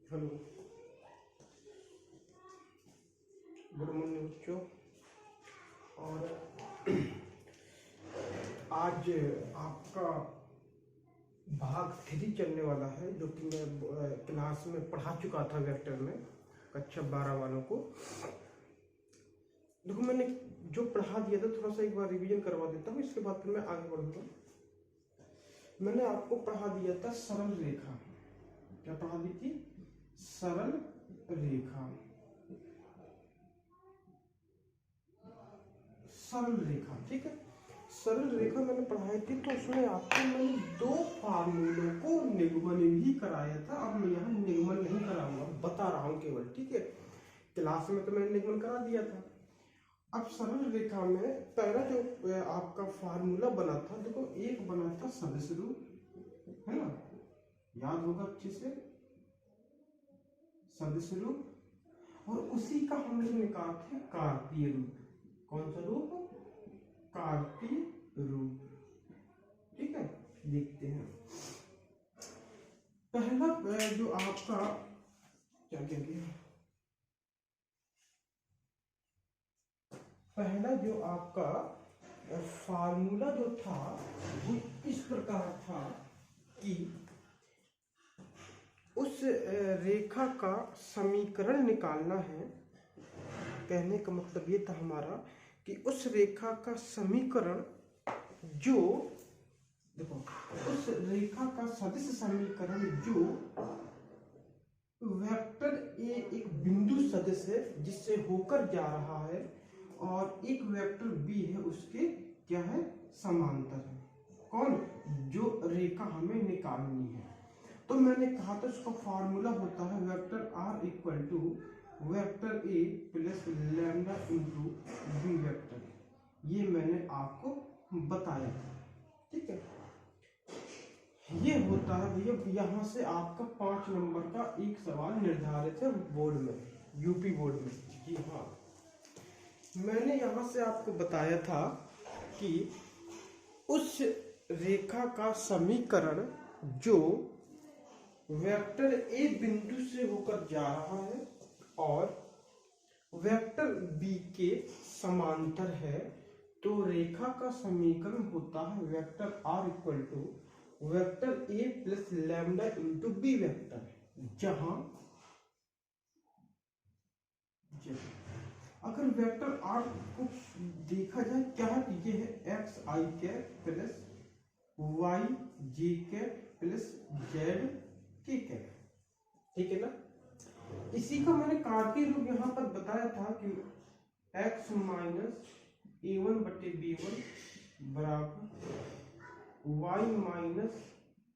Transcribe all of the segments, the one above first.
Hello, good morning बच्चों। और आज आपका भाग 3 चलने वाला है, जो कि मैं क्लास में पढ़ा चुका था वेक्टर में कक्षा 12 वालों को। देखो, मैंने जो पढ़ा दिया था थोड़ा सा एक बार रिवीजन करवा देता हूँ, इसके बाद फिर मैं आगे बढ़ूंगा। मैंने आपको पढ़ा दिया था सरल रेखा। क्या पढ़ा दी थी? सरल रेखा। सरल रेखा, ठीक है। सरल रेखा मैंने पढ़ाई थी, तो उसमें आपको मैंने 2 फार्मूलों को निगमन भी कराया था। अब मैं यहाँ निगमन नहीं कराऊंगा, बता रहा हूँ केवल, ठीक है। क्लास में तो मैंने निगमन करा दिया था। अब सरल रेखा में पहला जो आपका फार्मूला बना था, देखो, एक बना था सदिश रूप, है ना, याद होगा अच्छे से, सदिश रूप। और उसी का हम लोग निकाला था कार्तीय रूप। कौन सा रूप? कार्तीय रूप, ठीक है। देखते हैं पहला जो आपका क्या कहेंगे, पहला जो आपका फार्मूला जो था वो इस प्रकार था कि उस रेखा का समीकरण निकालना है। कहने का मतलब ये था हमारा कि उस रेखा का समीकरण जो, देखो, उस रेखा का सदिश समीकरण जो वेक्टर ए एक बिंदु सदिश है जिससे होकर जा रहा है, और एक वेक्टर बी है उसके क्या है, समांतर है। कौन? जो रेखा हमें निकालनी है। तो मैंने कहा था उसका फॉर्मूला होता है vector R equal to vector A plus lambda into B vector. ये मैंने आपको बताया था, ठीक है। ये होता है भैया, यहाँ से आपका 5 नंबर का एक सवाल निर्धारित है बोर्ड में, यूपी बोर्ड में। जी हाँ, मैंने यहाँ से आपको बताया था कि उस रेखा का समीकरण जो वेक्टर ए बिंदु से होकर जा रहा है और वेक्टर बी के समांतर है, तो रेखा का समीकरण होता है vector R equal to vector A plus lambda into B vector. जहां अगर वेक्टर आर को देखा जाए क्या है, ये है एक्स आई कैप प्लस वाई जे कैप प्लस जेड के कैप, ठीक है ना। इसी का मैंने कार्तीय रूप यहाँ पर बताया था कि x माइनस a1 बटे b1 बराबर y माइनस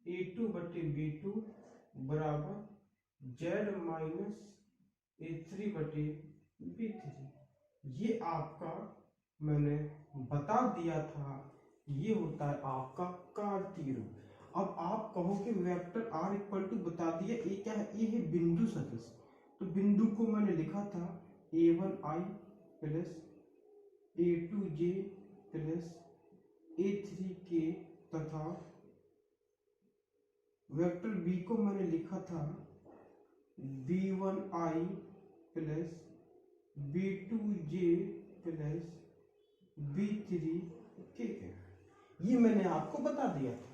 a2 बटे b2 बराबर z माइनस a3 बटे b3। ये आपका मैंने बता दिया था, ये होता है आपका कार्तीय रूप। अब आप कहो कि वेक्टर r इक्वल टू बता दिया, ये क्या है? ये है बिंदु सदिश। तो बिंदु को मैंने लिखा था a1i plus a2j plus a3k, तथा वेक्टर b को मैंने लिखा था b1i plus b2j plus b3k। ये मैंने आपको बता दिया था।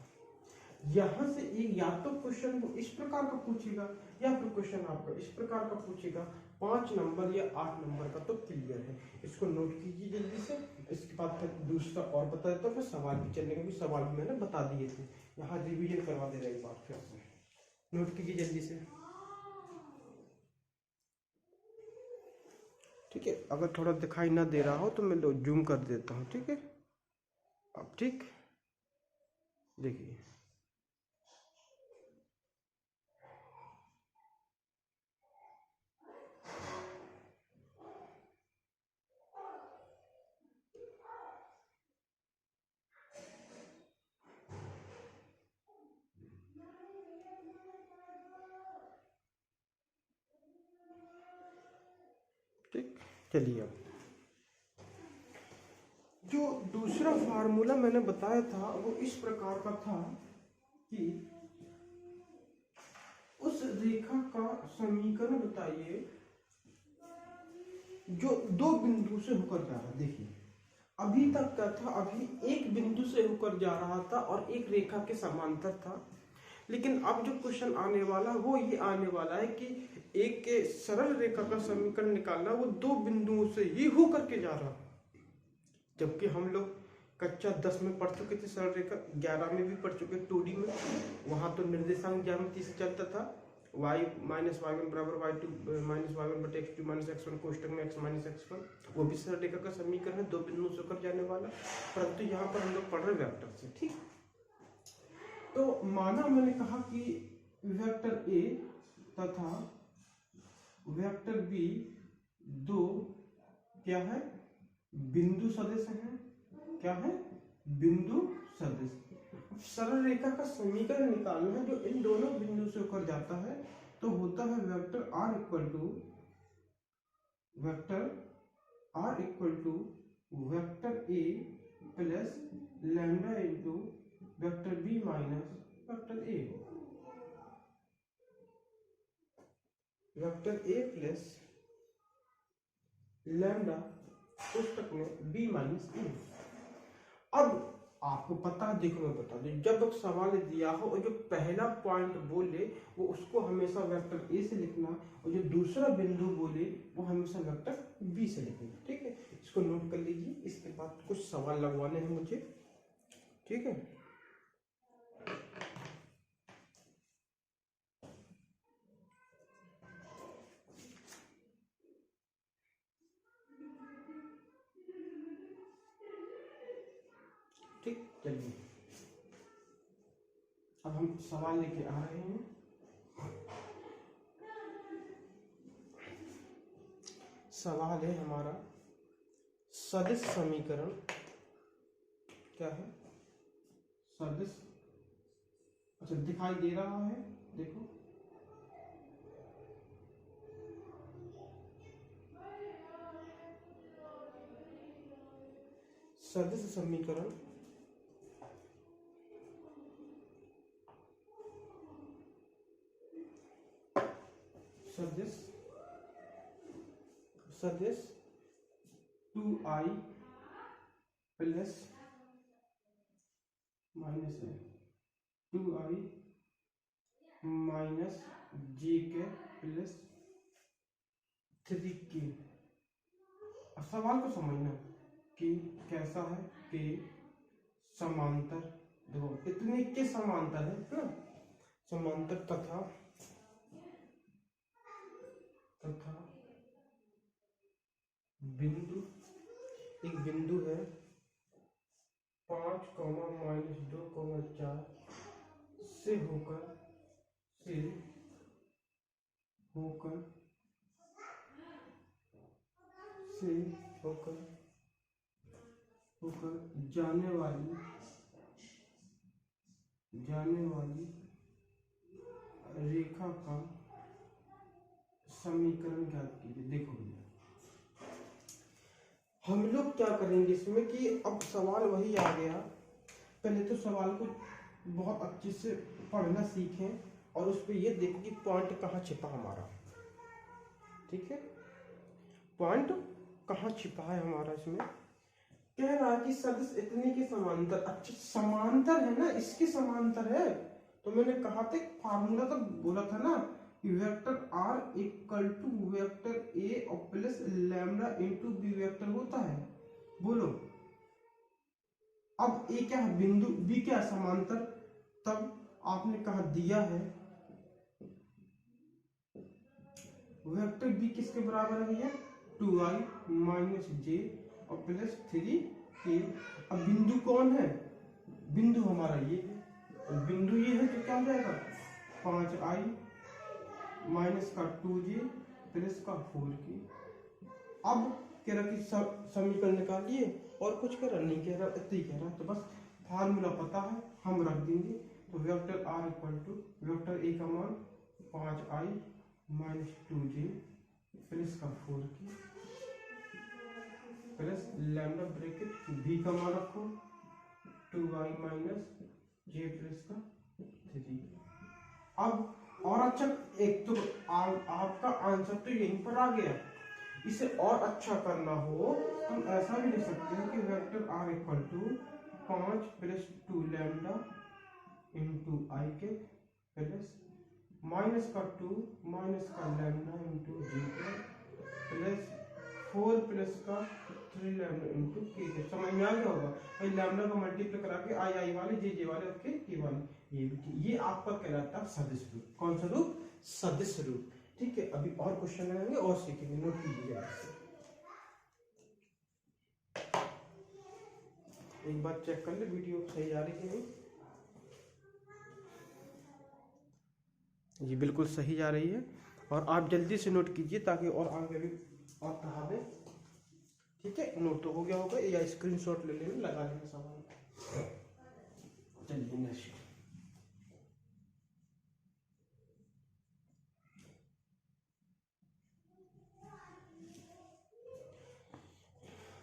यहां से एक या तो क्वेश्चन को इस प्रकार का पूछेगा या फिर क्वेश्चन आपको इस प्रकार का पूछेगा, 5 नंबर या 8 नंबर का, तो क्लियर है। इसको नोट कीजिए जल्दी से। इसके बाद फिर दूसरा और बता देता हूँ, फिर सवाल भी चलने के भी सवाल भी मैंने बता दिए थे। यहाँ रिवीजन करवा दे रहे एक बार फिर से, नोट कीजिए जल्दी से, ठीक है। अगर थोड़ा दिखाई ना दे रहा हो तो मैं जूम कर देता हूँ, ठीक है। अब ठीक, देखिए, ठीक। चलिए, अब जो दूसरा फार्मूला मैंने बताया था वो इस प्रकार का था कि उस रेखा का समीकरण बताइए जो दो बिंदु से होकर जा रहा है। देखिए अभी तक क्या था, अभी एक बिंदु से होकर जा रहा था और एक रेखा के समांतर था, लेकिन अब जो क्वेश्चन आने वाला है वो ये आने वाला है कि एक के सरल रेखा का समीकरण निकालना वो दो बिंदुओं से ही होकर के जा रहा, जबकि हम लोग कक्षा 10 में पढ़ चुके थे सरल रेखा, 11 में भी पढ़ चुके 2D में। वहां तो निर्देशांक ज्यामिति से चलता था, y माइनस वाई वन बराबर Y two minus Y one बटे X two minus X one कोष्टक में एक्स माइनस एक्स वन, वो भी सरल रेखा का समीकरण है, दो बिंदुओं से होकर जाने वाला। परंतु यहाँ पर हम लोग पढ़ रहे वेक्टर से। ठीक, तो माना मैंने कहा कि वेक्टर ए तथा वेक्टर बी दो क्या है, बिंदु सदिश है। क्या है, बिंदु सदिश। सरल रेखा का समीकरण निकालना है जो इन दोनों बिंदु से होकर जाता है, तो होता है vector R equal to vector A plus lambda into vector B minus vector A. Vector A plus lambda पुस्तक में बी माइनस ए। अब आपको पता है, देखो मैं बता दूं, जब सवाल दिया हो और जो पहला पॉइंट बोले वो उसको हमेशा वेक्टर ए से लिखना, और जो दूसरा बिंदु बोले वो हमेशा वेक्टर बी से लिखना। ठीक है, इसको नोट कर लीजिए, इसके बाद कुछ सवाल लगवाने हैं मुझे। ठीक है, ठीक, चलिए अब हम सवाल लेके आ रहे हैं। सवाल है हमारा सदिश समीकरण। क्या है, सदिश, अच्छा दिखाई दे रहा है, देखो सदिश समीकरण सदिश 2i प्लस माइनस है 2i माइनस जे के प्लस 3k। अब सवाल को समझना कि कैसा है, कि समांतर, देखो इतने के समांतर है ना, समांतर तथा बिंदु, एक बिंदु है 5, माइनस 2, 4 से होकर जाने वाली रेखा का समीकरण ज्ञात कीजिए। देखो भैया हम लोग क्या करेंगे इसमें कि अब सवाल वही आ गया, पहले तो सवाल को बहुत अच्छे से पढ़ना सीखें और उस पर ये देखो कि पॉइंट कहाँ छिपा हमारा। ठीक है, पॉइंट कहाँ छिपा है हमारा, इसमें कह रहा है कि सदिश इतने के समांतर। अच्छा समांतर है ना, इसके समांतर है, तो मैंने कहा था फार्मूला तो बोला था ना कि vector R equal to vector A और plus lambda into B vector होता है। बोलो अब ए क्या है, बिंदु, बी क्या है, समांतर। तब आपने कहा दिया है वेक्टर बी किसके बराबर है भैया, 2i माइनस जे और प्लस 3k। अब बिंदु कौन है, बिंदु हमारा ये है, और बिंदु ये है तो क्या हो जाएगा 5i माइनस का 2j प्लस का 4k। अब कह रहा कि समीकरण निकालिए, और कुछ कह रहा नहीं, कह रहा इतना ही कह रहा, तो बस फार्मूला पता है हम रख देंगे। तो vector R equal to vector A का मान 5i माइनस 2j प्लस का 4k plus lambda bracket B का मान रखो 2i माइनस जे प्लस का 3। अब और अच्छा, एक तो आपका आंसर तो यहीं पर आ गया। इसे और अच्छा करना हो तो हम ऐसा भी लिख सकते हैं कि vector R equal to 5 plus 2 lambda into I के प्लस माइनस का 2 माइनस का लैम्डा इंटू जी के प्लस 4 प्लस का 3 लैम्डा इंटू के। समझ में आ गया होगा भाई, लैम्डा का मल्टीप्लाई करा के आई आई वाले जे जे वाले और के वाले, ये आपका कहलाता है सदिश रूप। कौन सा रूप? सदिश रूप। ठीक है, अभी और क्वेश्चन लगाएंगे और सीखेंगे, नोट कीजिएगा। एक बार चेक कर ले वीडियो सही आ रही है कि नहीं। जी बिल्कुल सही जा रही है, और आप जल्दी से नोट कीजिए ताकि और आगे भी और पढ़ा दें। ठीक है, नोट तो हो गया होगा, या स्क्रीनशॉट ले लेना, लगा लेना सामान। चलिए नेक्स्ट।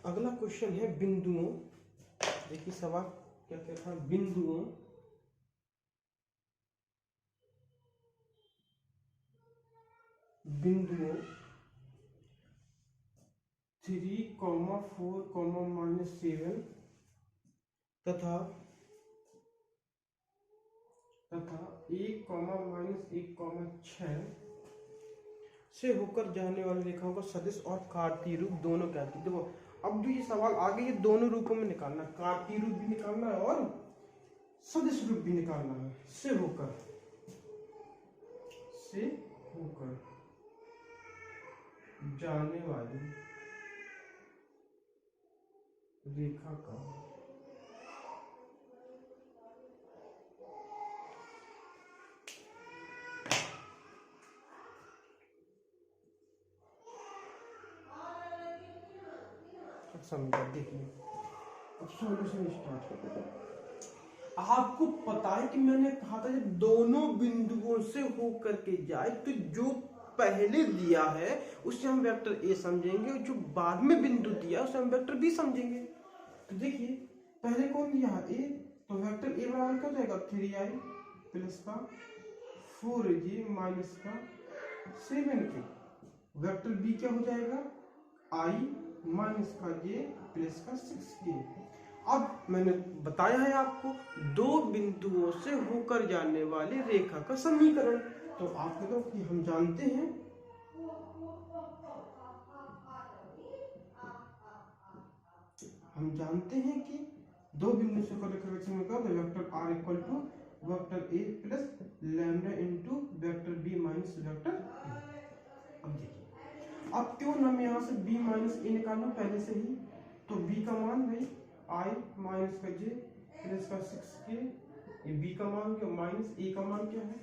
अगला क्वेश्चन है बिंदुओं। देखिए सवाल क्या क्या था। बिंदुओं बिंदुओं 3, 4, -7 तथा 1, -1, 6 से होकर जाने वाली रेखाओं का सदिश और कार्तीय रूप दोनों क्या थी। देखो अब जो ये सवाल आगे, ये दोनों रूपों में निकालना, कार्तीय रूप भी निकालना है और सदिश रूप भी निकालना है। से होकर जाने वाली रेखा का समझा। देखिए अब सॉल्यूशन स्टार्ट। आपको पता है कि मैंने कहा था जब दोनों बिंदुओं से होकर के जाए तो जो पहले दिया है उसे हम वेक्टर ए समझेंगे, और जो बाद में बिंदु दिया उसे हम वेक्टर बी समझेंगे। तो देखिए पहले कौन दिया है? ए, तो वेक्टर ए बराबर क्या हो जाएगा? 3i प्लस का 4j माइनस का 7k। वेक्टर बी क्या हो जाएगा? i माइनस का j प्लस का 6k। अब मैंने बताया है आपको दो बिंदुओं से होकर जाने वाली रेखा का समीकरण। तो आप देखो कि हम जानते हैं कि दो बिंदु से होकर रेखा का समीकरण vector R equal to vector A plus lambda into vector B minus vector A. अब देखिए अब क्यों ना मैं यहाँ से b माइनस ए निकालूं पहले से ही। तो b का मान भाई i माइनस का j प्लस का 6k, ये b का मान क्या, माइनस a का मान क्या है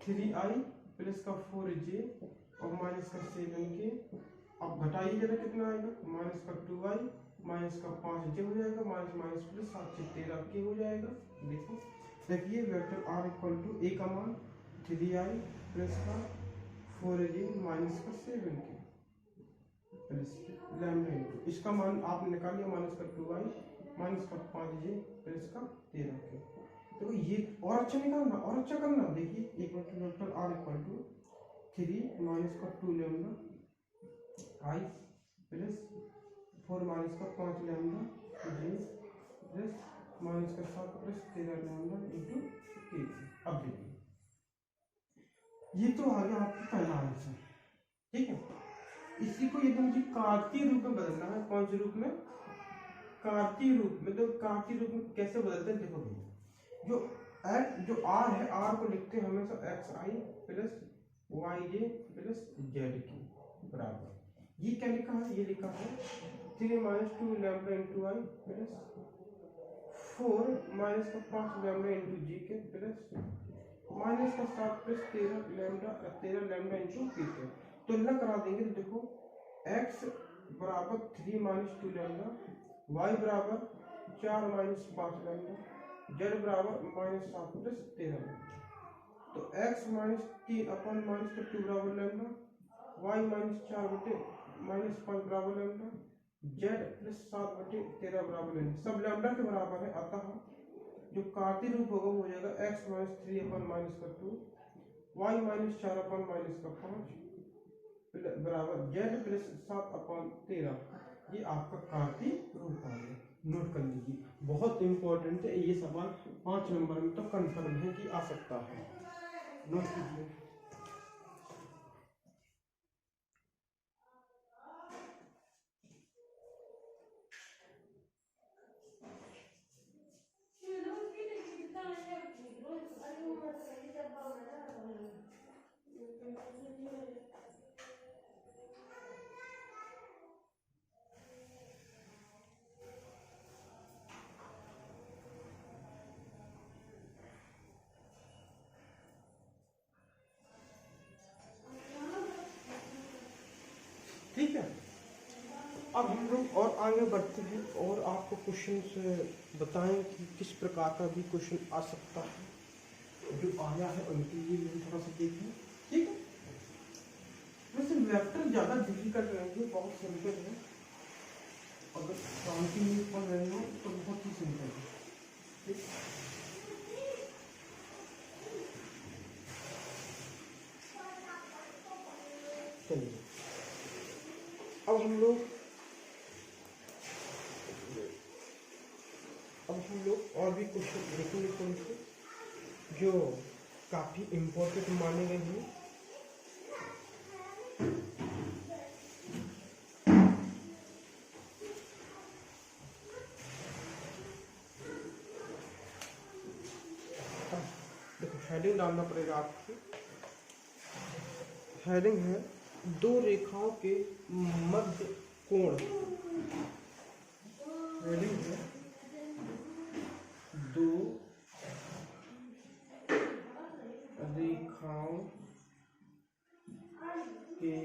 3i प्लस का 4j और माइनस का 7k। अब घटाइए जरा कितना आएगा, माइनस का 2i माइनस का 5j हो जाएगा, माइनस माइनस प्लस 7 से 13k हो जाएगा। देखो देखिए vector r equal to a का मान 3i प्लस का 4j माइनस का 7k प्लस लैम्डा इंटू इसका मान आप निकाल लिया माइनस का 2i माइनस का 5j प्लस का 13k। तो ये और अच्छा निकालना और अच्छा करना। देखिए एक vector r equal to 3 minus का 2 लैम्डा i प्लस 4 माइनस का 5 लैम्डा j प्लस माइनस का 7 प्लस 13 लैम्डा इंटू k। अब देखिए ये तो आ गया आपका पहला आंसर। ठीक है, इसी को यदि मुझे कार्तीय रूप में बदलना है, कौन से रूप में? कार्तीय रूप में। तो कार्तीय रूप में कैसे बदलते हैं? देखो भैया जो r है, r को लिखते हैं हमेशा xi plus yj plus zk बराबर, ये क्या लिखा है? ये लिखा है 3 माइनस 2 लैम्डा इंटू आई प्लस 4 माइनस का 5 लैम्डा इंटू जी के प्लस माइनस का 7 प्लस 13 लैम्डा इंटू पी के। तुलना करा देंगे तो देखो x बराबर 3 माइनस 2 लैम्डा, y बराबर 4 माइनस 5 लैम्डा, z बराबर माइनस 7 प्लस 13 लैम्डा। तो x माइनस 3 अपन माइनस का 2 बराबर लैम्डा, y माइनस 4 बटे माइनस 5 बराबर लैम्डा, z प्लस 7 बटे 13 बराबर लैम्डा। सब लैम्डा के बराबर है, अतः जो कार्तीय रूप होगा वो हो जाएगा x माइनस 3 अपन माइनस का 2 y माइनस 4 माइनस का 5 बराबर z प्लस 7/13। ये आपका कार्तीय रूप आ गया। नोट कर लीजिए, बहुत इंपॉर्टेंट है ये सवाल, 5 नंबर में तो कंफर्म है कि आ सकता है। नोट कीजिए। ठीक है, अब हम लोग और आगे बढ़ते हैं और आपको क्वेश्चन बताएं कि किस प्रकार का भी क्वेश्चन आ सकता है। जो आया है उनके लिए भी थोड़ा सा देखें। ठीक है, वैसे वेक्टर ज़्यादा डिफिकल्ट रहेंगे, बहुत सिंपल है। अगर कंटिन्यू पढ़ रहे हो तो बहुत ही सिंपल है। ठीक, चलिए अब हम लोग और भी क्वेश्चन देखेंगे कौन से जो काफ़ी इम्पोर्टेंट माने गए हैं। देखो हेडिंग डालना पड़ेगा आपको। हेडिंग है दो रेखाओं के मध्य कोण। हेडिंग है दो रेखाओं के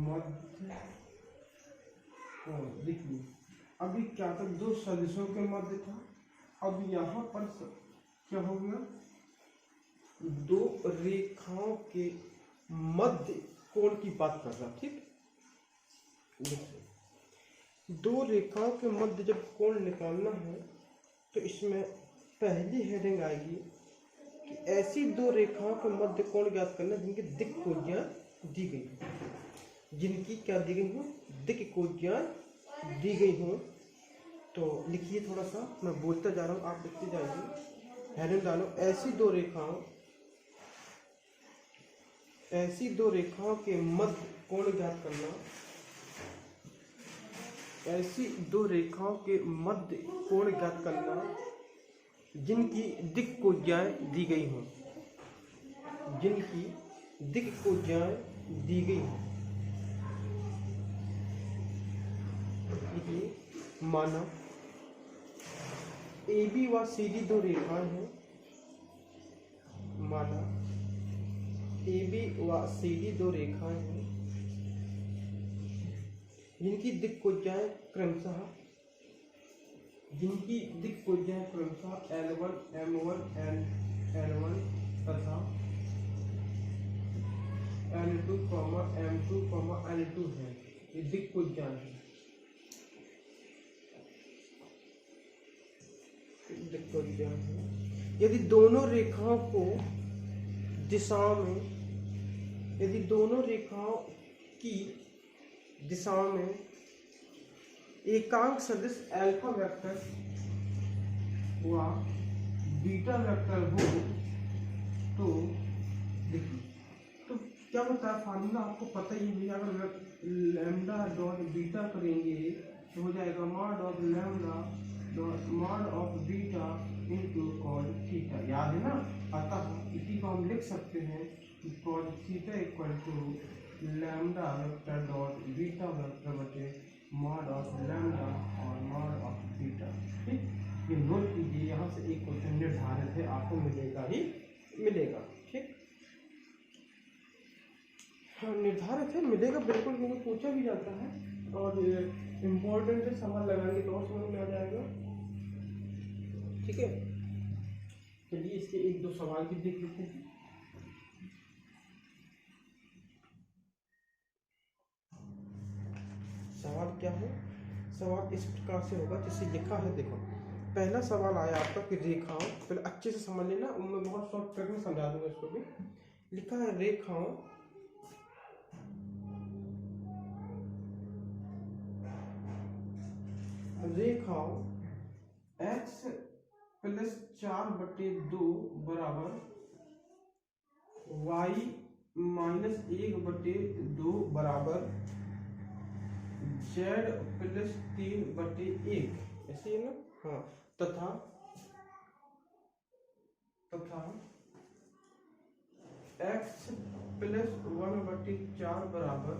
मध्य कोण। देखिए अभी क्या था, दो सदिशों के मध्य था, अब यहाँ पर क्या हो गया, दो रेखाओं के मध्य कोण की बात कर रहा। ठीक, दो रेखाओं के मध्य जब कोण निकालना है तो इसमें पहली हेडिंग आएगी कि ऐसी दो रेखाओं के मध्य कोण ज्ञात करना जिनकी दिक् कोणियाँ दी गई, जिनकी क्या दी गई हो, दिक् कोणियाँ दी गई हो। तो लिखिए, थोड़ा सा मैं बोलता जा रहा हूँ, आप लिखते जाइए। हेडिंग डालो ऐसी दो रेखाओं के मध्य कोण ज्ञात करना, ऐसी दो रेखाओं के मध्य कोण ज्ञात करना जिनकी दिक् कोणियाँ दी गई हों, जिनकी दिक् कोणियाँ दी गई हों। देखिए माना AB व CD दो रेखाएं हैं, माना AB व CD दो रेखाएं हैं जिनकी दिक् कोणियाँ क्रमशः L1 M1 L1 तथा L2 M2 L2 है। ये दिक् कोणियाँ है। यदि दोनों रेखाओं को दिशाओं में, यदि दोनों रेखाओं की दिशाओं में एकांक सदिश अल्फा वेक्टर व बीटा वेक्टर हो तो देखिए, तो क्या होता है फार्मूला आपको पता ही है। अगर लैम्डा डॉट बीटा करेंगे तो हो जाएगा mod of lambda dot mod of beta into cos theta, याद है ना। अतः इसी को हम लिख सकते हैं cos theta equal to lambda vector dot beta vector बटे मॉड ऑफ लैम्डा और मॉड ऑफ बीटा। ठीक, ये नोट कीजिए, यहाँ से एक क्वेश्चन निर्धारित है, आपको मिलेगा ही मिलेगा। ठीक, हाँ निर्धारित है, मिलेगा बिल्कुल, क्योंकि पूछा भी जाता है और इम्पोर्टेंट है, सवाल लगाएंगे तो समझ में आ जाएगा। ठीक है, चलिए इसके एक दो सवाल भी देख लेते हैं। सवाल क्या है, सवाल इस प्रकार से होगा जैसे लिखा है, देखो पहला सवाल आया आपका कि रेखाओं, पहले अच्छे से समझ लेना, मैं बहुत शॉर्टकट में समझा दूंगा इसको भी। लिखा है रेखाओं x प्लस 4/2 बराबर y माइनस 1/2 बराबर z प्लस 3/1, ऐसे है ना। हाँ, तथा x प्लस 1/4 बराबर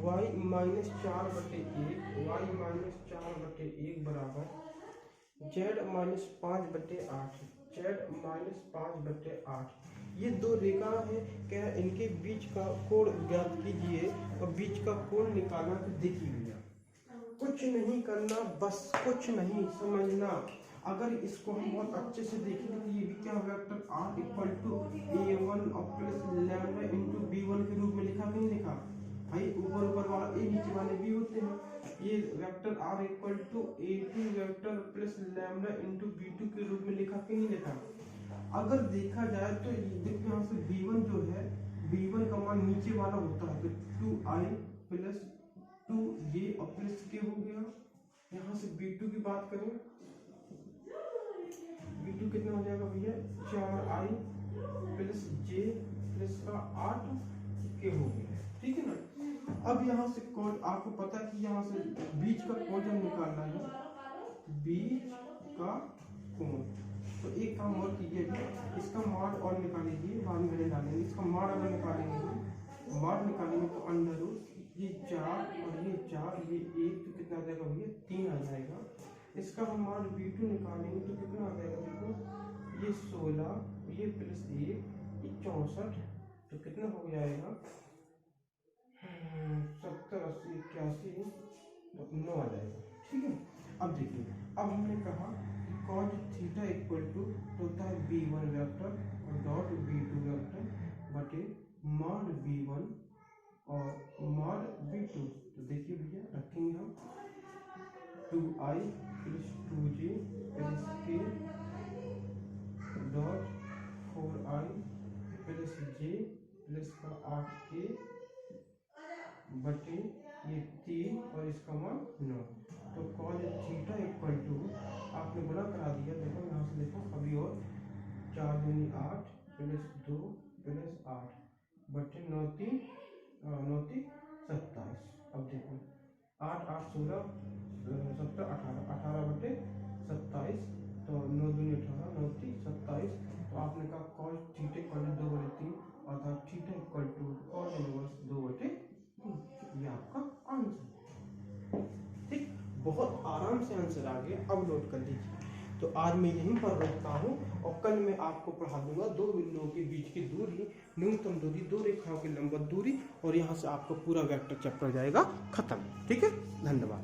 y माइनस 4/1, y माइनस 4/1 बराबर z माइनस 5/8, z माइनस 5/8। ये दो रेखा है, क्या है, इनके बीच का कोण ज्ञात कीजिए और बीच का कोण निकालना। तो देखिए भैया, कुछ नहीं करना, बस कुछ नहीं समझना। अगर इसको हम बहुत अच्छे से देखेंगे तो ये भी क्या vector r equal to a1 और प्लस लैम्डा इंटू b1 के रूप में लिखा कि नहीं लिखा भाई। ऊपर वाला a, नीचे वाले b होते हैं। ये vector r equal to a2 vector plus lambda into b2 के रूप में लिखा कि नहीं लिखा। अगर देखा जाए तो देखो यहाँ से b1 जो है, b1 का मान नीचे वाला होता है, तो 2i प्लस 2j और प्लस k हो गया। यहाँ से b2 की बात करें, b2 कितना हो जाएगा भैया, 4i प्लस j प्लस का 8k हो गया, ठीक है ना। अब यहाँ से कौन, आपको पता है कि यहाँ से बीच का कोण जब निकालना है, बीच का कोण, तो एक काम और कीजिए, इसका मॉड और निकाल लीजिए, बाद में निकालेंगे। इसका मॉड अगर निकालेंगे तो अंडर रूट ये 4 और ये 4, ये 1, तो कितना आ जाएगा भैया, 3 आ जाएगा। इसका हम मॉड b2 निकालेंगे तो कितना आ जाएगा, देखो ये 16, ये प्लस 1, ये 64, तो कितना हो जाएगा 70, 80, 81, 9 आ जाएगा, ठीक है। अब देखिए, अब हमने कहा cos थीटा इक्वल टू होता है b1 वेक्टर और डॉट b2 वेक्टर बटे मॉड b1 और मॉड b2। तो देखिए भैया, रखेंगे हम 2i plus 2j plus k dot 4i plus j plus का 8k बटे ये 3 और इसका मान 9। तो cos थीटा इक्वल टू आपने बड़ा करा दिया, देखो यहाँ से देखो अभी, और 4 दूनी 8 प्लस 2 प्लस 8 बटे 9 3 27। अब देखो 8 8 16 17 18 18 बटे 27, तो 9 दूनी 18 9 3 27। तो आपने कहा cos थीटा इक्वल टू 2/3 अर्थात theta equal to cos inverse 2/3, ये आपका आंसर। ठीक, बहुत आराम से आंसर आ गया, अब नोट कर लीजिए। तो आज मैं यहीं पर रोकता हूँ और कल मैं आपको पढ़ा दूंगा दो बिंदुओं के बीच की दूरी, न्यूनतम दूरी, दो रेखाओं की लंबवत दूरी, और यहाँ से आपका पूरा वेक्टर चैप्टर जाएगा खत्म। ठीक है, धन्यवाद।